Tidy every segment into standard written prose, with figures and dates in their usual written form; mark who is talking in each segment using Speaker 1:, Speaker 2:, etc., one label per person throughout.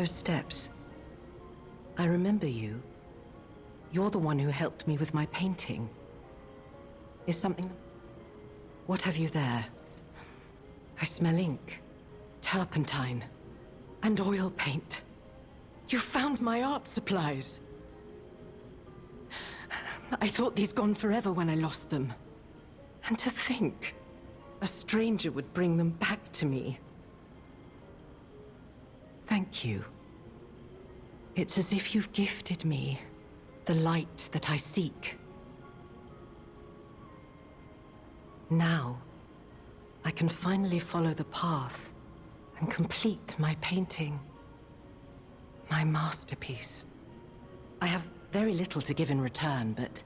Speaker 1: Those steps. I remember you. You're the one who helped me with my painting. Is something... What have you there? I smell ink, turpentine, and oil paint. You found my art supplies. I thought these gone forever when I lost them. And to think, a stranger would bring them back to me. Thank you. It's as if you've gifted me the light that I seek. Now, I can finally follow the path and complete my painting. My masterpiece. I have very little to give in return, but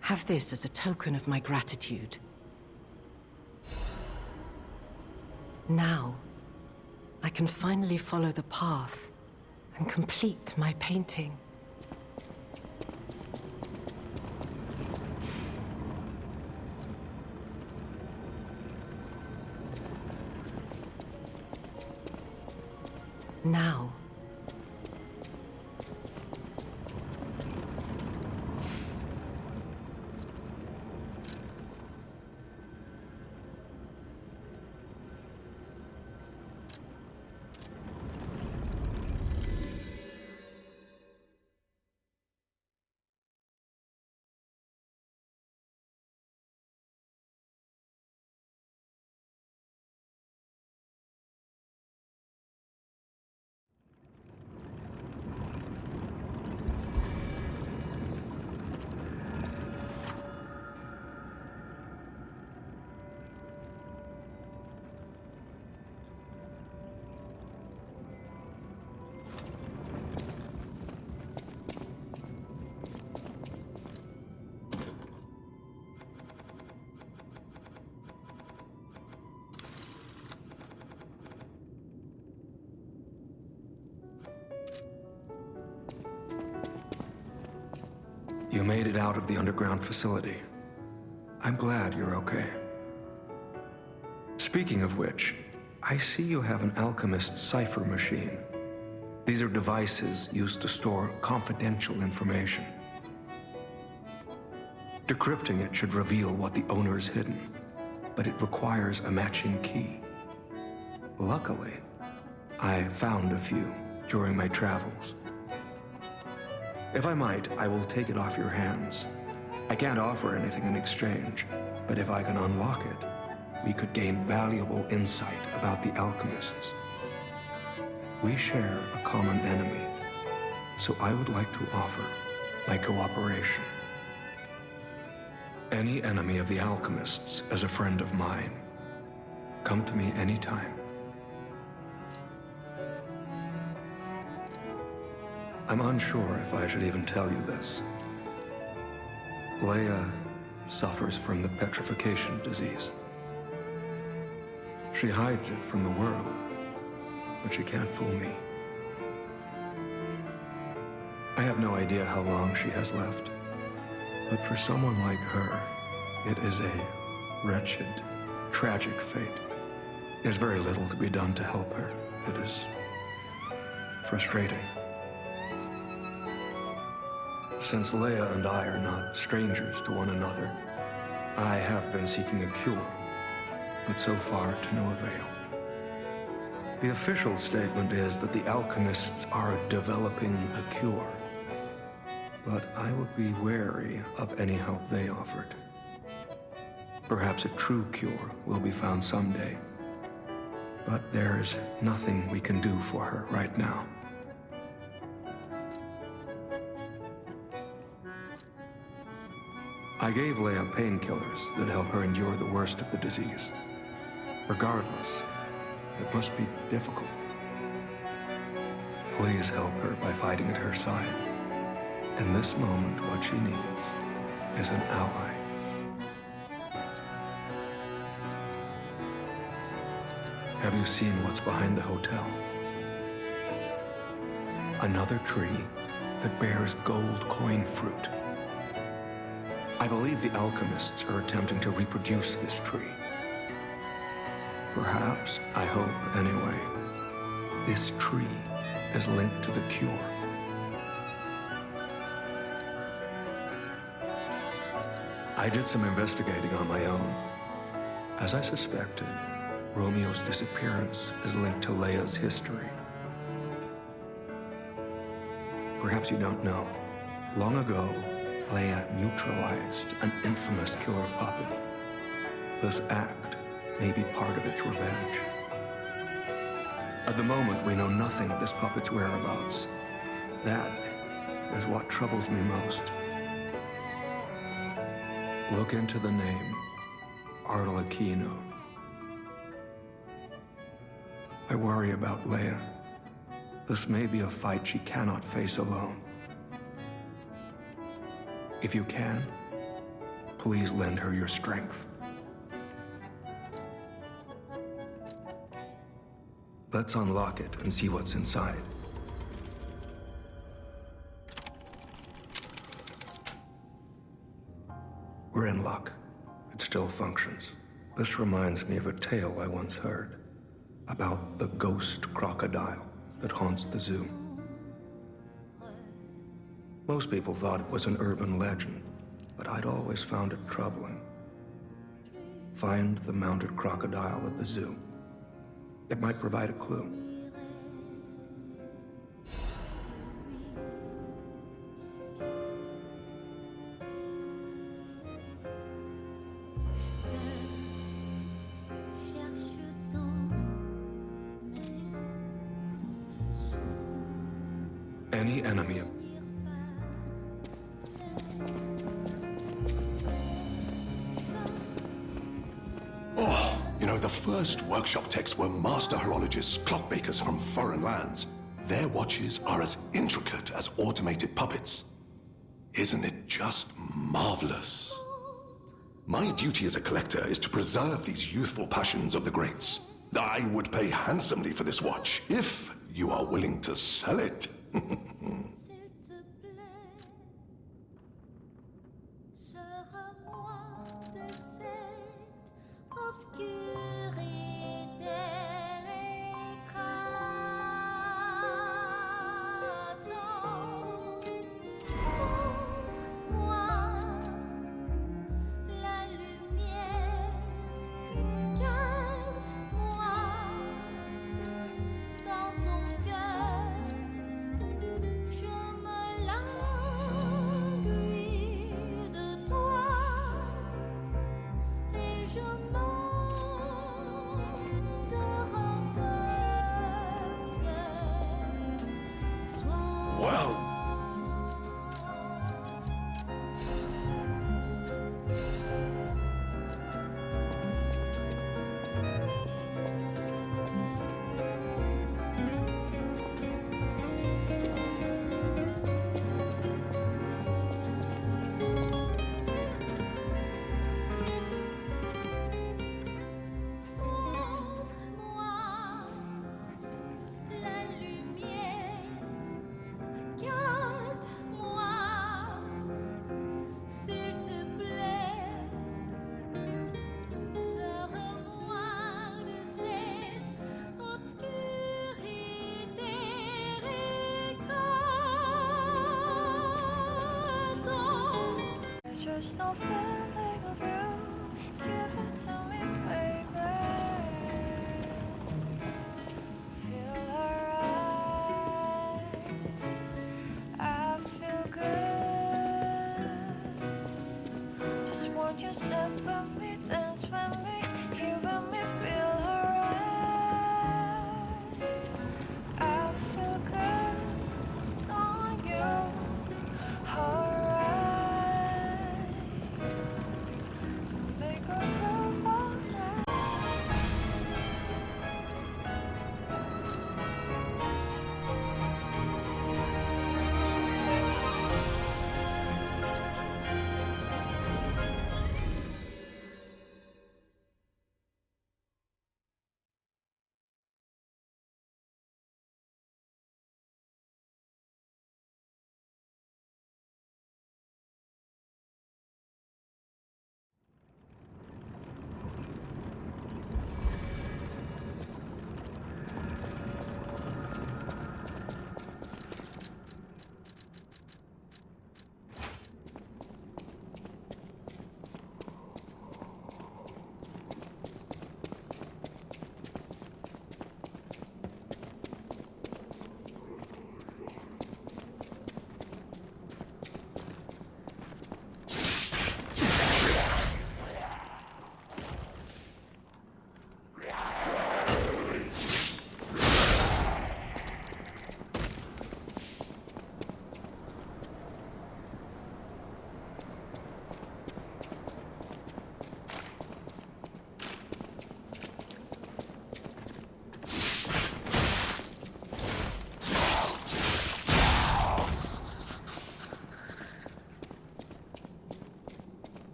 Speaker 1: have this as a token of my gratitude. Now, I can finally follow the path and complete my painting. Now,
Speaker 2: You made it out of the underground facility. I'm glad you're okay. Speaking of which, I see you have an alchemist's cipher machine. These are devices used to store confidential information. Decrypting it should reveal what the owner's hidden, but it requires a matching key. Luckily, I found a few during my travels. If I might, I will take it off your hands. I can't offer anything in exchange, but if I can unlock it, we could gain valuable insight about the alchemists. We share a common enemy, so I would like to offer my cooperation. Any enemy of the alchemists is a friend of mine. Come to me anytime. I'm unsure if I should even tell you this. Leia suffers from the petrification disease. She hides it from the world, but she can't fool me. I have no idea how long she has left, but for someone like her, it is a wretched, tragic fate. There's very little to be done to help her. It is frustrating. Since Leia and I are not strangers to one another, I have been seeking a cure, but so far to no avail. The official statement is that the alchemists are developing a cure, but I would be wary of any help they offered. Perhaps a true cure will be found someday, but there is nothing we can do for her right now. I gave Leia painkillers that help her endure the worst of the disease. Regardless, it must be difficult. Please help her by fighting at her side. In this moment, what she needs is an ally. Have you seen what's behind the hotel? Another tree that bears gold coin fruit. I believe the alchemists are attempting to reproduce this tree. Perhaps, I hope anyway, this tree is linked to the cure. I did some investigating on my own. As I suspected, Romeo's disappearance is linked to Leia's history. Perhaps you don't know. Long ago, Leia neutralized an infamous killer puppet. This act may be part of its revenge. At the moment, we know nothing of this puppet's whereabouts. That is what troubles me most. Look into the name Arlecchino. I worry about Leia. This may be a fight she cannot face alone. If you can, please lend her your strength. Let's unlock it and see what's inside. We're in luck. It still functions. This reminds me of a tale I once heard about the ghost crocodile that haunts the zoo. Most people thought it was an urban legend, but I'd always found it troubling. Find the mounted crocodile at the zoo. It might provide a clue. Any enemy of...
Speaker 3: The first workshop techs were master horologists, clockmakers from foreign lands. Their watches are as intricate as automated puppets. Isn't it just marvelous? My duty as a collector is to preserve these youthful passions of the greats. I would pay handsomely for this watch, if you are willing to sell it.
Speaker 4: Car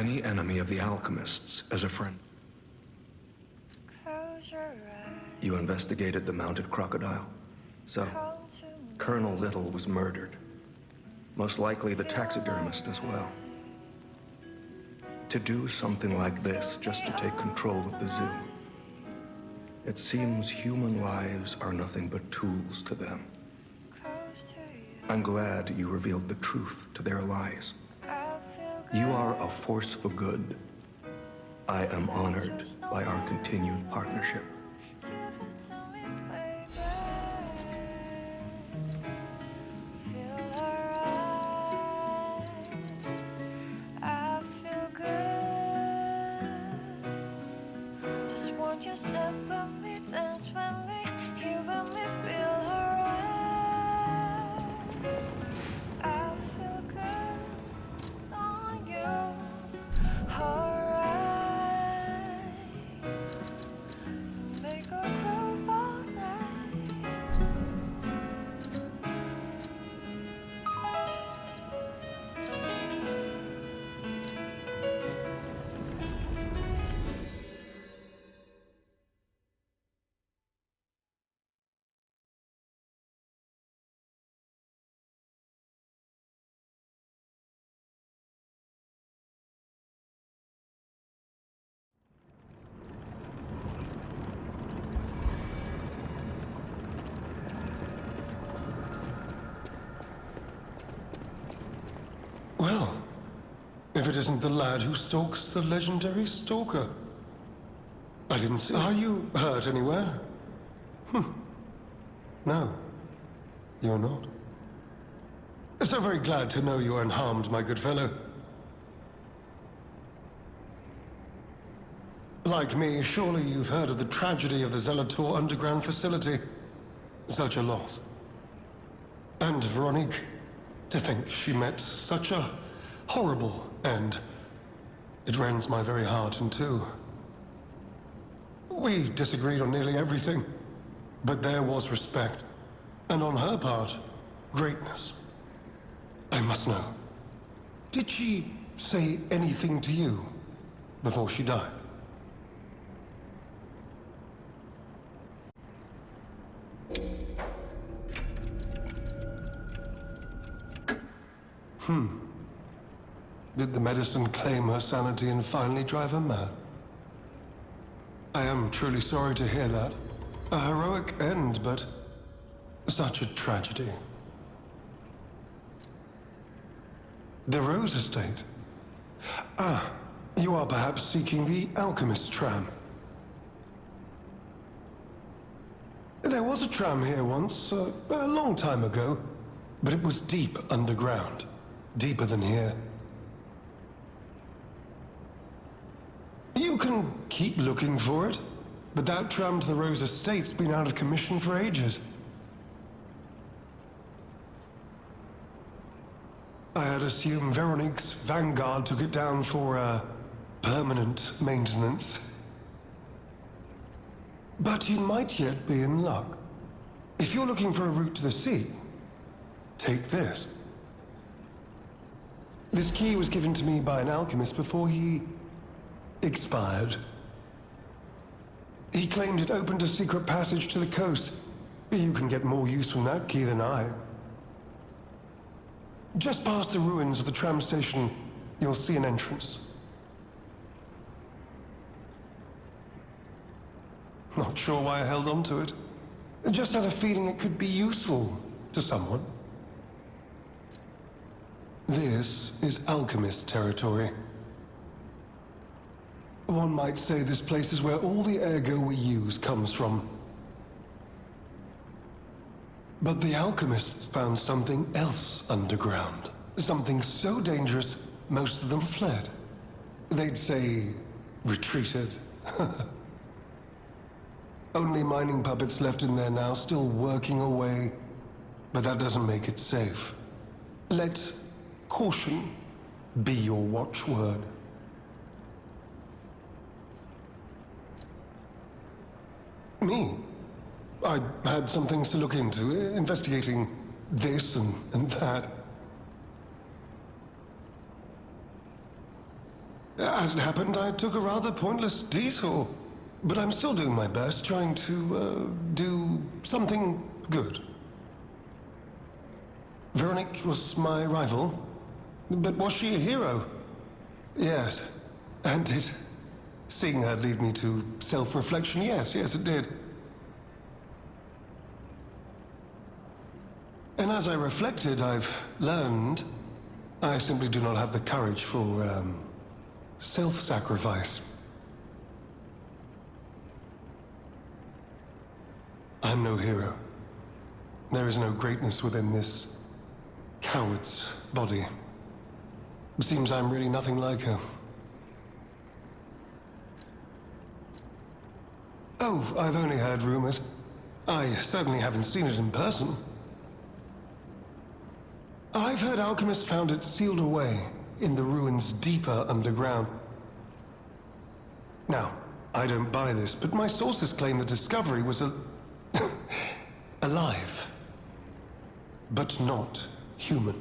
Speaker 2: any enemy of the alchemists as a friend.
Speaker 4: Close your eyes.
Speaker 2: You investigated the mounted crocodile. So, Colonel Little was murdered. Most likely the taxidermist as well. To do something like this just to take control of the zoo. It seems human lives are nothing but tools to them.
Speaker 4: Close to you.
Speaker 2: I'm glad you revealed the truth to their lies.
Speaker 4: I feel good.
Speaker 2: You are a force for good. I am honored by our continued partnership.
Speaker 4: Give it to me, baby. Feel alright. I feel good. Just want you step with me, dance with me, here with me, feel alright. I feel good on you. Alright. To make a groove all night.
Speaker 5: Well, if it isn't the lad who stalks the legendary stalker. I didn't see. Are you hurt anywhere? No, you're not. So very glad to know you are unharmed, my good fellow. Like me, surely you've heard of the tragedy of the Zelator underground facility. Such a loss. And Veronique, to think she met such a horrible end. It rends my very heart in two. We disagreed on nearly everything, but there was respect. And on her part, greatness. I must know, did she say anything to you before she died? Did the medicine claim her sanity and finally drive her mad? I am truly sorry to hear that. A heroic end, but such a tragedy. The Rose Estate. Ah, you are perhaps seeking the Alchemist tram. There was a tram here once, a long time ago, but it was deep underground. Deeper than here. You can keep looking for it, but that tram to the Rose Estate's been out of commission for ages. I had assumed Veronique's Vanguard took it down for, permanent maintenance. But you might yet be in luck. If you're looking for a route to the sea, take this. This key was given to me by an alchemist before he expired. He claimed it opened a secret passage to the coast. You can get more use from that key than I. Just past the ruins of the tram station, you'll see an entrance. Not sure why I held on to it. I just had a feeling it could be useful to someone. This is alchemist territory. One might say this place is where all the ergo we use comes from. But the alchemists found something else underground. Something so dangerous, most of them fled. They'd say, retreated. Only mining puppets left in there now, still working away. But that doesn't make it safe. Let caution be your watchword. Me? I had some things to look into, investigating this and that. As it happened, I took a rather pointless detour. But I'm still doing my best, trying to, do something good. Veronique was my rival. But was she a hero? Yes. And did seeing her lead me to self-reflection? Yes, it did. And as I reflected, I've learned I simply do not have the courage for, self-sacrifice. I'm no hero. There is no greatness within this coward's body. It seems I'm really nothing like her. Oh, I've only heard rumors. I certainly haven't seen it in person. I've heard alchemists found it sealed away in the ruins deeper underground. Now, I don't buy this, but my sources claim the discovery was alive, but not human.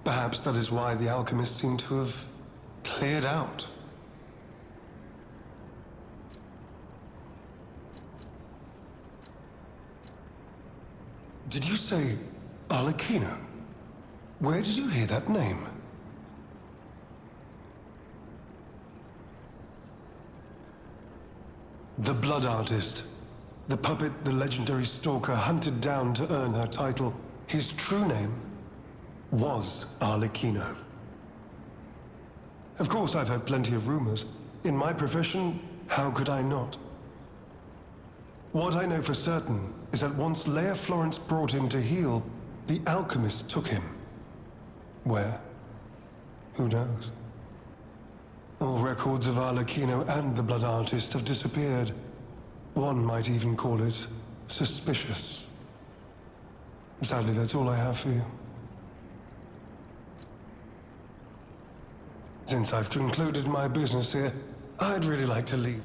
Speaker 5: Perhaps that is why the alchemists seem to have cleared out. Did you say Arlecchino? Where did you hear that name? The Blood Artist. The puppet the legendary stalker hunted down to earn her title. His true name was Arlecchino. Of course, I've heard plenty of rumors. In my profession, how could I not? What I know for certain is that once Leia Florence brought him to heal, the alchemist took him. Where? Who knows? All records of Arlecchino and the Blood Artist have disappeared. One might even call it suspicious. Sadly, that's all I have for you. Since I've concluded my business here, I'd really like to leave.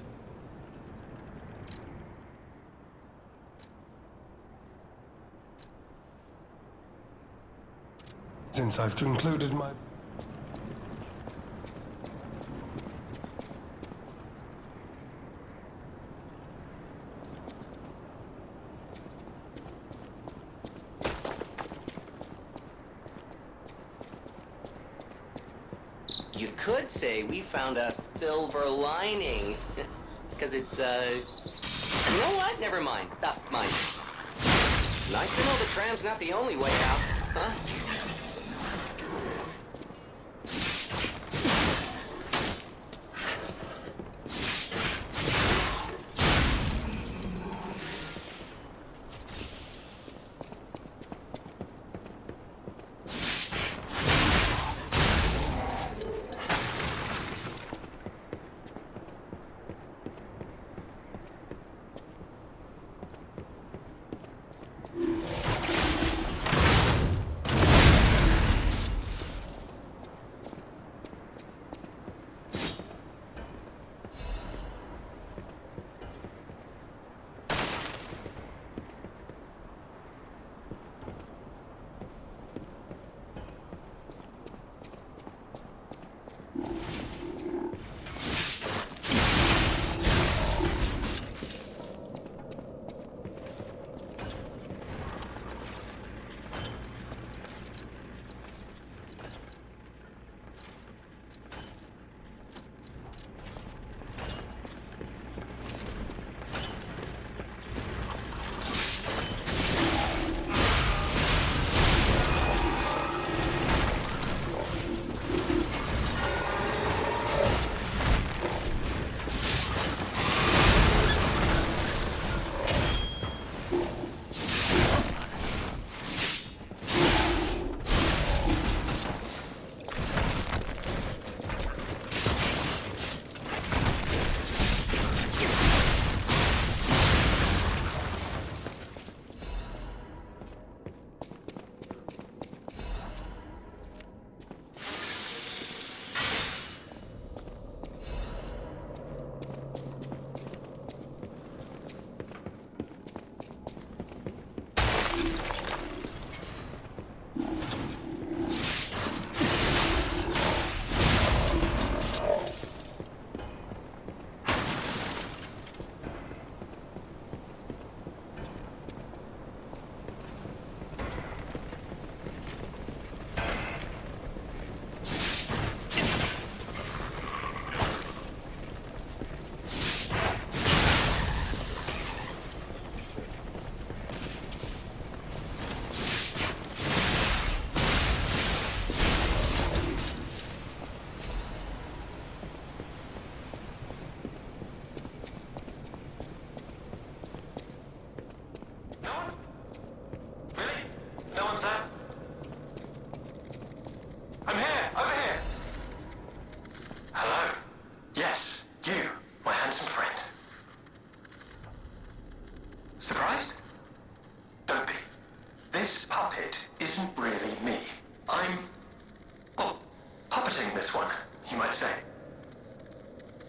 Speaker 5: Since I've concluded my...
Speaker 6: You could say we found a silver lining. Because it's, You know what? Never mind. Mine. Nice to know the tram's not the only way out, huh?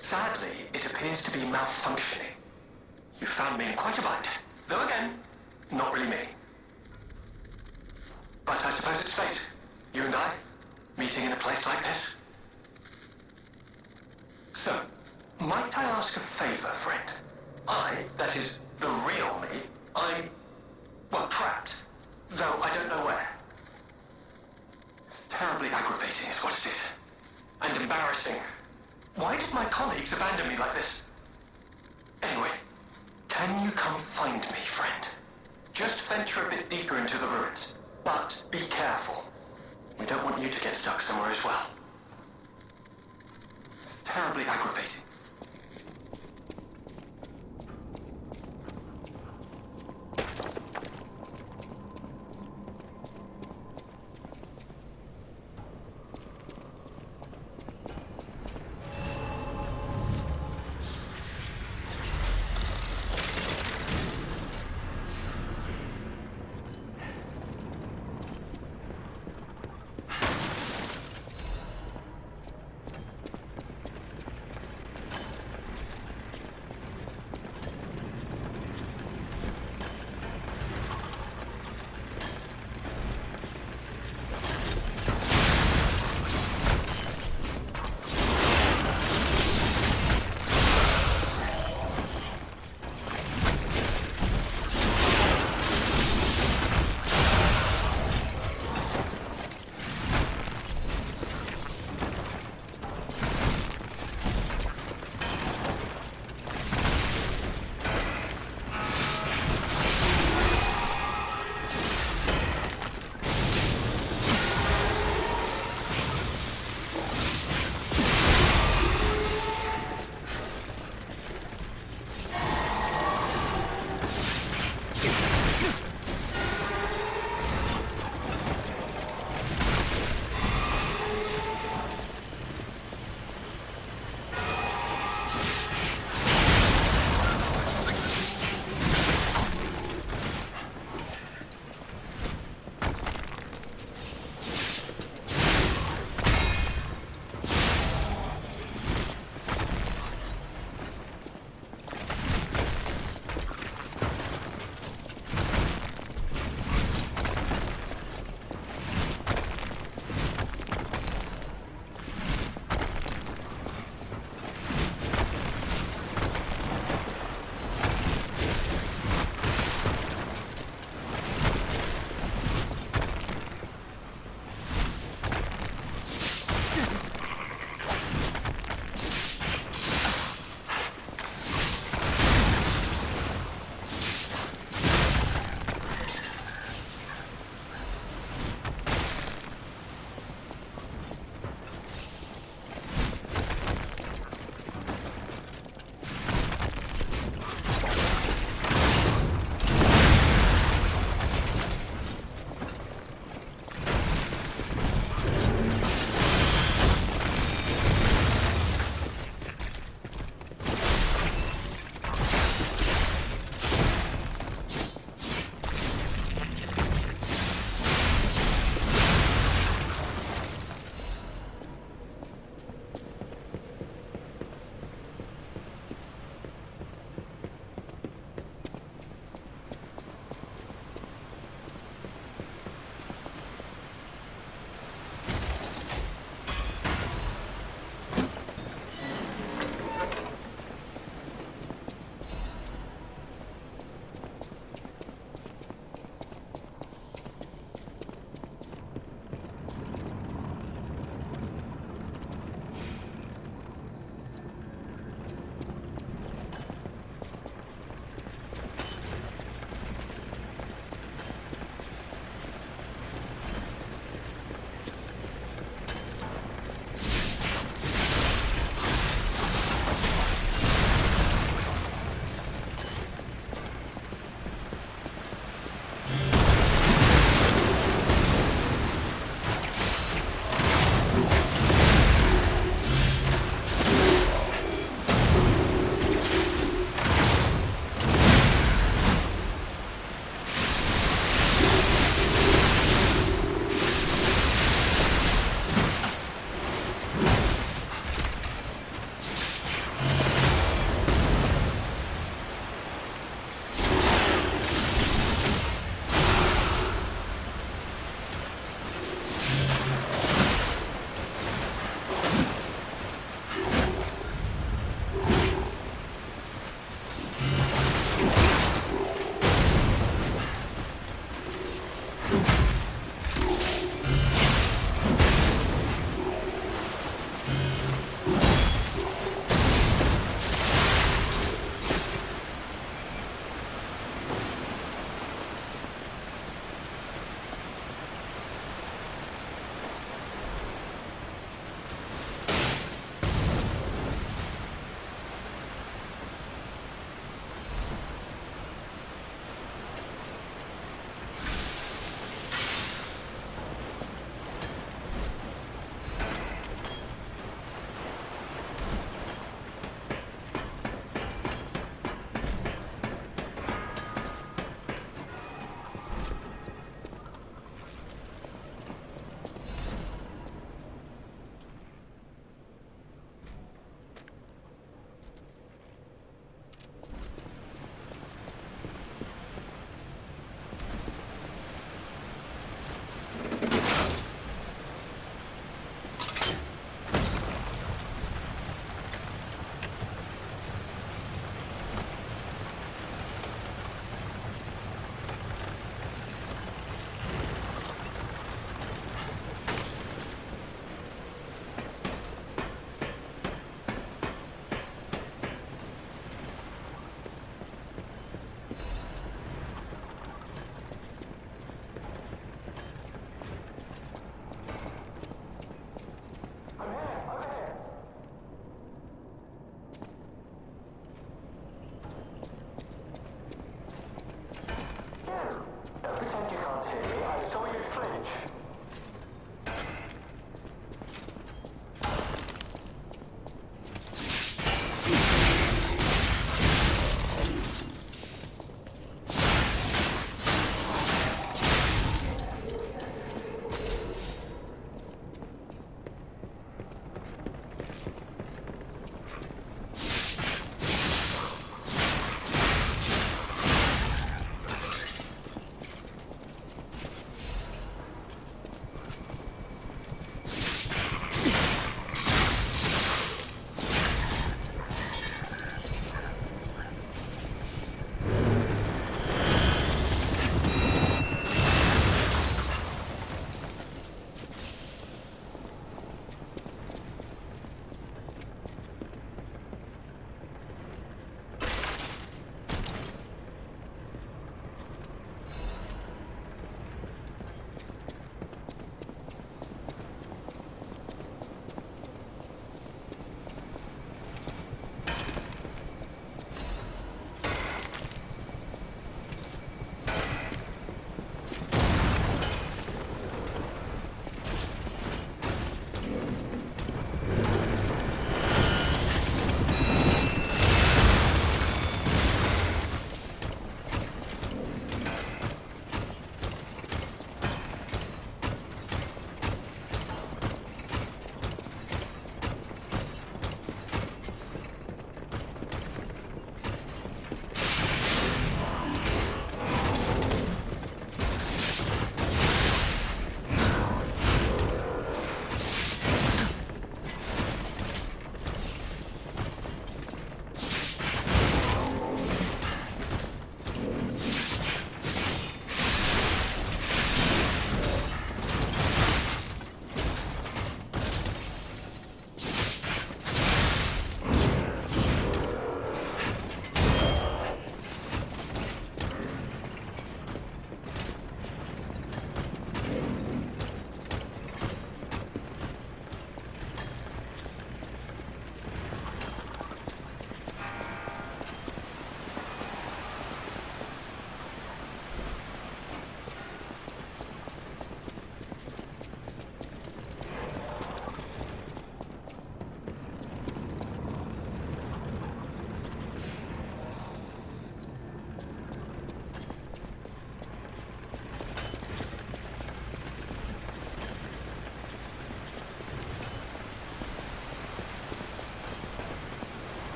Speaker 7: Sadly, it appears to be malfunctioning. You found me in quite a bind. Though again, not really me. But I suppose it's fate. You and I, meeting in a place like this. So, might I ask a favor, friend? That is, the real me, I'm, well, trapped. Though I don't know where. It's terribly aggravating is what it is. And embarrassing. Why did my colleagues abandon me like this? Anyway, can you come find me, friend? Just venture a bit deeper into the ruins. But be careful. We don't want you to get stuck somewhere as well. It's terribly aggravating.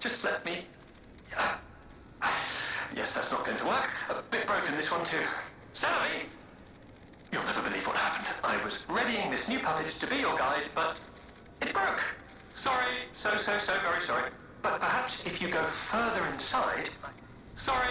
Speaker 7: just let me... Yes, that's not going to work. A bit broken, this one too. Celebi! You'll never believe what happened. I was readying this new puppet to be your guide, but it broke. Sorry, so very sorry. But perhaps if you go further inside... Sorry.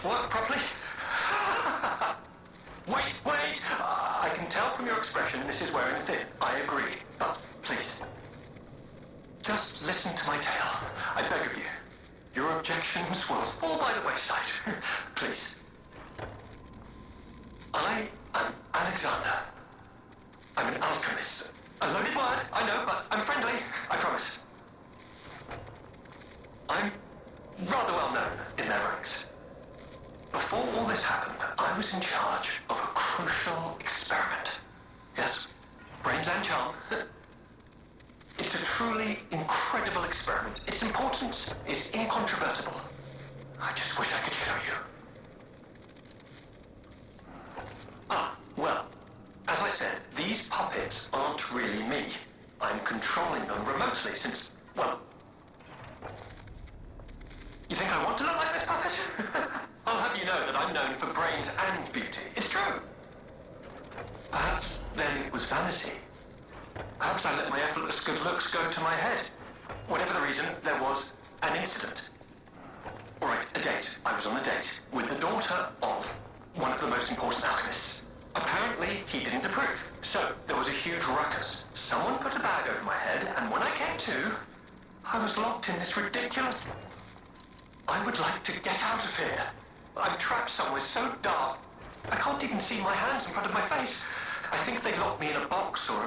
Speaker 7: work properly? Wait! I can tell from your expression this is wearing thin. I agree. But please, just listen to my tale. I beg of you. Your objections will fall by the wayside. Please. I am Alexander. I'm an alchemist. A loaded word, I know, but I'm friendly. I promise. I'm rather well known in their ranks. Before all this happened, I was in charge of a crucial experiment. Yes, brains and charm. It's a truly incredible experiment. Its importance is incontrovertible. I just wish I could show you. Well, as I said, these puppets aren't really me. I'm controlling them remotely since, well... You think I want to look like this puppet? I'll have you know that I'm known for brains and beauty. It's true. Perhaps then it was vanity. Perhaps I let my effortless good looks go to my head. Whatever the reason, there was an incident. All right, a date. I was on a date with the daughter of one of the most important alchemists. Apparently, he didn't approve. So, there was a huge ruckus. Someone put a bag over my head, and when I came to, I was locked in this ridiculous... I would like to get out of here. I'm trapped somewhere so dark. I can't even see my hands in front of my face. I think they locked me in a box or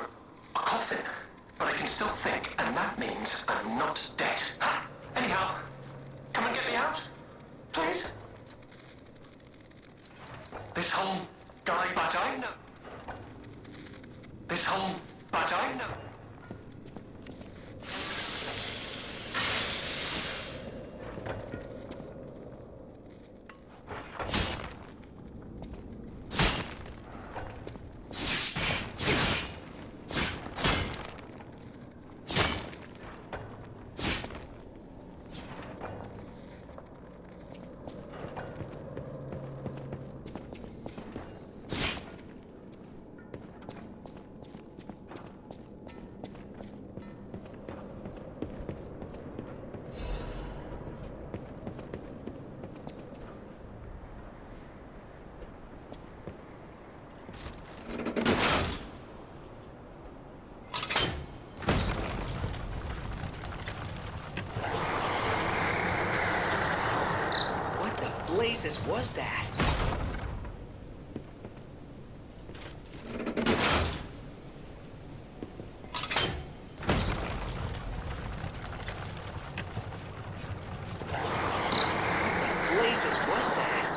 Speaker 7: a coffin. But I can still think, and that means I'm not dead. Ha! Anyhow, come and get me out, please. This whole guy, but I know. This whole, but I know.
Speaker 6: Blazes was that? What the blazes was that?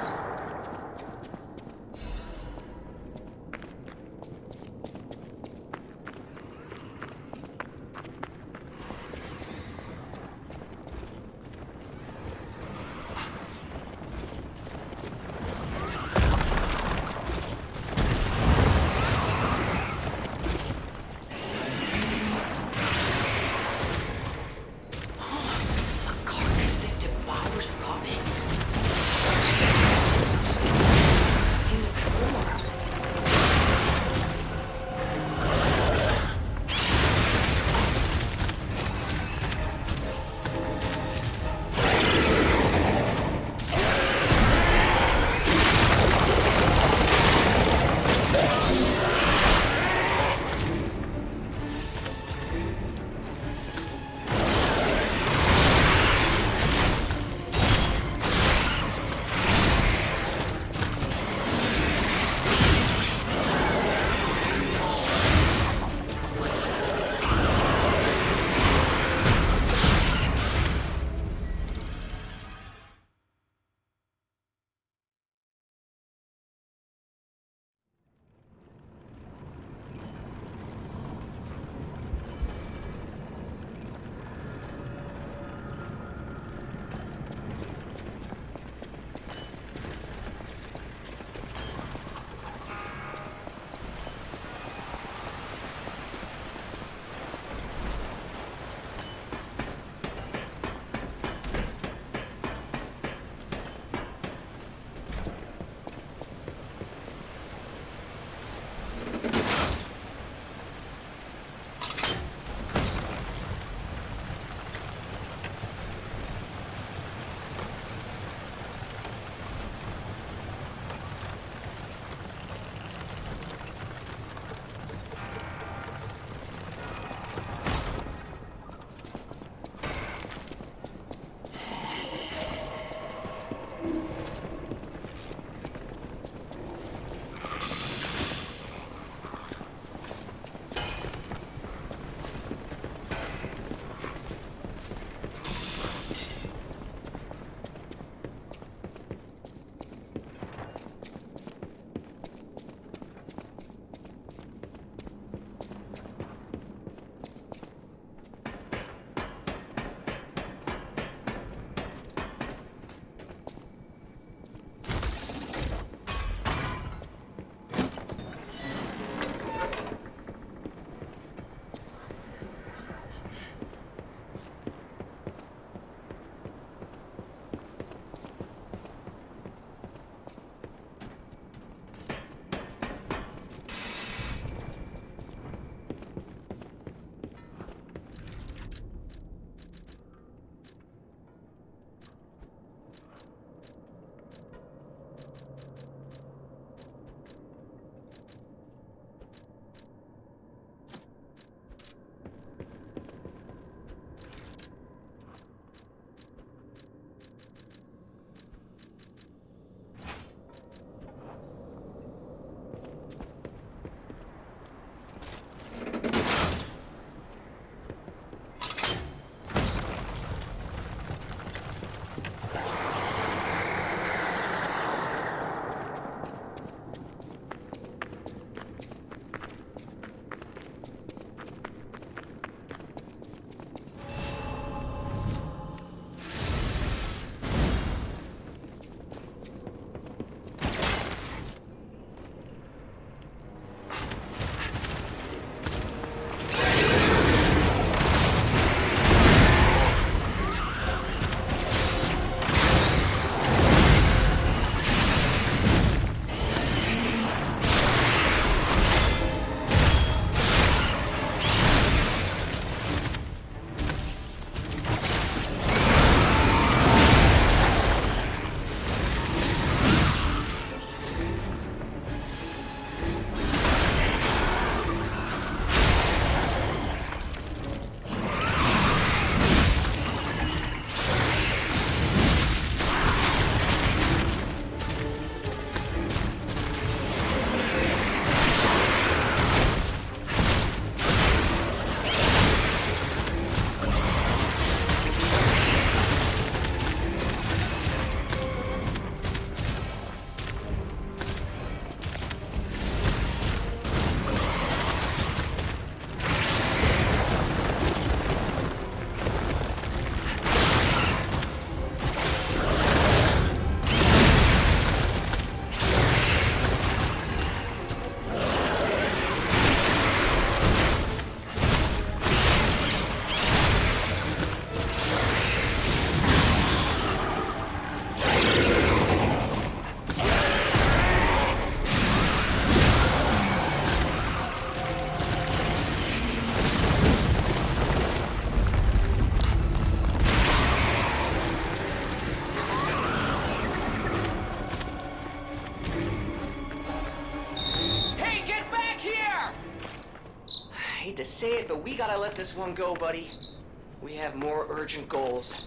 Speaker 6: A carcass that devours puppets? say it, but we gotta let this one go, buddy. We have more urgent goals.